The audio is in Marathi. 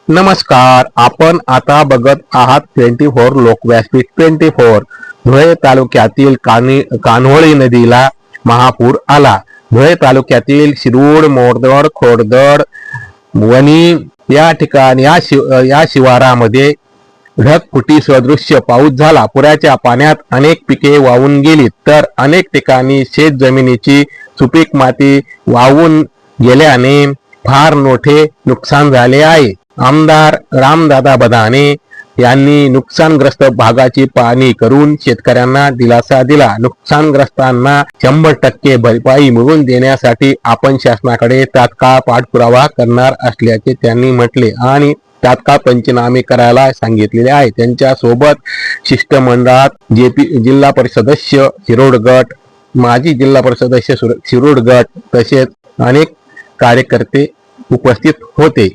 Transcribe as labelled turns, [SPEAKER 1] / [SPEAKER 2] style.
[SPEAKER 1] नमस्कार. आपण आता बघत आहात 24 लोकव्यासपीठ 24. धुळे तालुक्यातील कान्होळी नदीला महापूर आला. धुळे तालुक्यातील शिरूड, मोरदड, खोडदड, वणी या ठिकाणी या शिवारामध्ये ढगफुटी सदृश्य पाऊस झाला. पुराच्या पाण्यात अनेक पिके वाहून गेली, तर अनेक ठिकाणी शेत जमिनीची सुपीक माती वाहून गेल्याने फार मोठे नुकसान झाले आहे. आमदार रामदादा बदाने यांनी नुकसानग्रस्त भागाची पाहणी करून शेतकऱ्यांना दिलासा दिला. नुकसानग्रस्तांना 100% भरपाई मिळवून देण्यासाठी आपण शासनाकडे तात्काळ पाठपुरावा करणार असल्याचे त्यांनी म्हटले आणि तात्काळ पंचनामे करायला सांगितलेले आहे. त्यांच्या सोबत शिष्टमंडळात जिल्हा परिषद सदस्य शिरोड गट, माजी जिल्हा परिषद सदस्य शिरोड गट तसेच अनेक कार्यकर्ते उपस्थित होते.